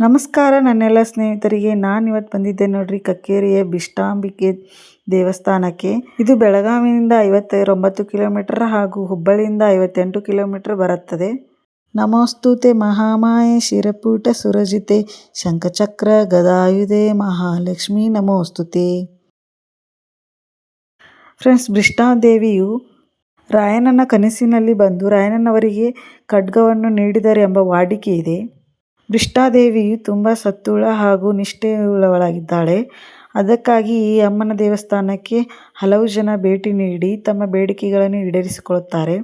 ನಮಸ್ಕಾರ ನನ್ನೆಲ್ಲ ಸ್ನೇಹಿತರಿಗೆ. ನಾನಿವತ್ತು ಬಂದಿದ್ದೆ ನೋಡ್ರಿ ಕಕ್ಕೇರಿಯ ಬಿಷ್ಟಾಂಬಿಕೆ ದೇವಸ್ಥಾನಕ್ಕೆ. ಇದು ಬೆಳಗಾವಿಯಿಂದ 59 ಕಿಲೋಮೀಟರ್ ಹಾಗೂ ಹುಬ್ಬಳ್ಳಿಯಿಂದ 58 ಕಿಲೋಮೀಟರ್ ಬರುತ್ತದೆ. ನಮೋಸ್ತುತೆ ಮಹಾಮಾಯೆ ಶಿರಪೂಟ ಸುರಜಿತೆ ಶಂಖಚಕ್ರ ಗದಾಯುಧೆ ಮಹಾಲಕ್ಷ್ಮಿ ನಮೋಸ್ತುತೆ. ಫ್ರೆಂಡ್ಸ್, ಬಿಷ್ಟಾದೇವಿಯು ರಾಯಣ್ಣನ ಕನಸಿನಲ್ಲಿ ಬಂದು ರಾಯಣ್ಣನವರಿಗೆ ಖಡ್ಗವನ್ನು ನೀಡಿದರು ಎಂಬ ವಾಡಿಕೆ ಇದೆ. ಬಿಷ್ಟಾದೇವಿಯು ತುಂಬ ಸತ್ತುಳ ಹಾಗೂ ನಿಷ್ಠೆಯುಳ್ಳವಳಾಗಿದ್ದಾಳೆ. ಅದಕ್ಕಾಗಿ ಈ ಅಮ್ಮನ ದೇವಸ್ಥಾನಕ್ಕೆ ಹಲವು ಜನ ಭೇಟಿ ನೀಡಿ ತಮ್ಮ ಬೇಡಿಕೆಗಳನ್ನು ಈಡೇರಿಸಿಕೊಳ್ಳುತ್ತಾರೆ.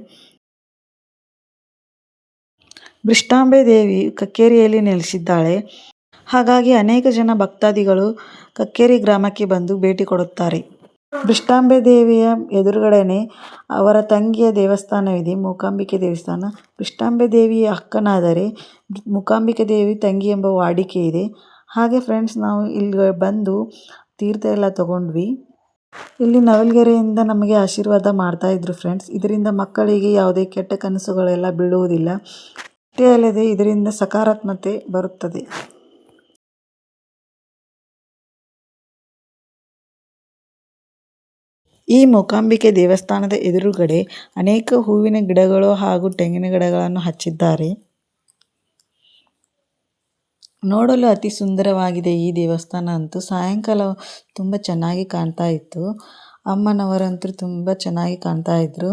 ಬಿಷ್ಟಾಂಬೆ ದೇವಿಯು ಕಕ್ಕೇರಿಯಲ್ಲಿ ನೆಲೆಸಿದ್ದಾಳೆ. ಹಾಗಾಗಿ ಅನೇಕ ಜನ ಭಕ್ತಾದಿಗಳು ಕಕ್ಕೇರಿ ಗ್ರಾಮಕ್ಕೆ ಬಂದು ಭೇಟಿ ಕೊಡುತ್ತಾರೆ. ಬಿಷ್ಟಾಂಬೆ ದೇವಿಯ ಎದುರುಗಡೆನೆ ಅವರ ತಂಗಿಯ ದೇವಸ್ಥಾನವಿದೆ, ಮೂಕಾಂಬಿಕೆ ದೇವಸ್ಥಾನ. ಬಿಷ್ಟಾಂಬೆ ದೇವಿಯ ಅಕ್ಕನಾದರೆ ಮೂಕಾಂಬಿಕೆ ದೇವಿ ತಂಗಿ ಎಂಬ ವಾಡಿಕೆ ಇದೆ. ಹಾಗೆ ಫ್ರೆಂಡ್ಸ್, ನಾವು ಇಲ್ಲಿ ಬಂದು ತೀರ್ಥ ಎಲ್ಲ ತಗೊಂಡ್ವಿ. ಇಲ್ಲಿ ನವಲಗೆರೆಯಿಂದ ನಮಗೆ ಆಶೀರ್ವಾದ ಮಾಡ್ತಾ ಇದ್ರು ಫ್ರೆಂಡ್ಸ್. ಇದರಿಂದ ಮಕ್ಕಳಿಗೆ ಯಾವುದೇ ಕೆಟ್ಟ ಕನಸುಗಳೆಲ್ಲ ಬೀಳುವುದಿಲ್ಲ. ಅಷ್ಟೇ ಅಲ್ಲದೆ ಇದರಿಂದ ಸಕಾರಾತ್ಮಕತೆ ಬರುತ್ತದೆ. ಈ ಮೂಕಾಂಬಿಕೆ ದೇವಸ್ಥಾನದ ಎದುರುಗಡೆ ಅನೇಕ ಹೂವಿನ ಗಿಡಗಳು ಹಾಗೂ ತೆಂಗಿನ ಗಿಡಗಳನ್ನು ಹಚ್ಚಿದ್ದಾರೆ. ನೋಡಲು ಅತಿ ಸುಂದರವಾಗಿದೆ ಈ ದೇವಸ್ಥಾನ ಅಂತೂ. ಸಾಯಂಕಾಲ ತುಂಬ ಚೆನ್ನಾಗಿ ಕಾಣ್ತಾ ಇತ್ತು. ಅಮ್ಮನವರಂತೂ ತುಂಬ ಚೆನ್ನಾಗಿ ಕಾಣ್ತಾ ಇದ್ರು.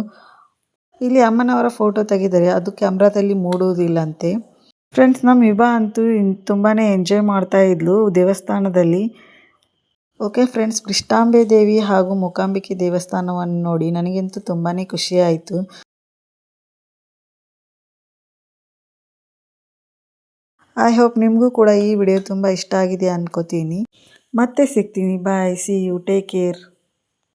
ಇಲ್ಲಿ ಅಮ್ಮನವರ ಫೋಟೋ ತೆಗೆದರೆ ಅದು ಕ್ಯಾಮ್ರಾದಲ್ಲಿ ಮೂಡುವುದಿಲ್ಲಂತೆ. ಫ್ರೆಂಡ್ಸ್, ನಮ್ಮ ವಿಭಾ ಅಂತೂ ತುಂಬಾ ಎಂಜಾಯ್ ಮಾಡ್ತಾ ಇದ್ಲು ದೇವಸ್ಥಾನದಲ್ಲಿ. ಓಕೆ ಫ್ರೆಂಡ್ಸ್, ಬಿಷ್ಟಾಂಬೆ ದೇವಿ ಹಾಗೂ ಮೂಕಾಂಬಿಕೆ ದೇವಸ್ಥಾನವನ್ನು ನೋಡಿ ನನಗಂತೂ ತುಂಬಾ ಖುಷಿ ಆಯಿತು. ಐ ಹೋಪ್ ನಿಮಗೂ ಕೂಡ ಈ ವಿಡಿಯೋ ತುಂಬ ಇಷ್ಟ ಆಗಿದೆ ಅನ್ಕೋತೀನಿ. ಮತ್ತೆ ಸಿಗ್ತೀನಿ. ಬಾಯ್, ಸಿ ಯು, ಟೇಕ್ ಕೇರ್.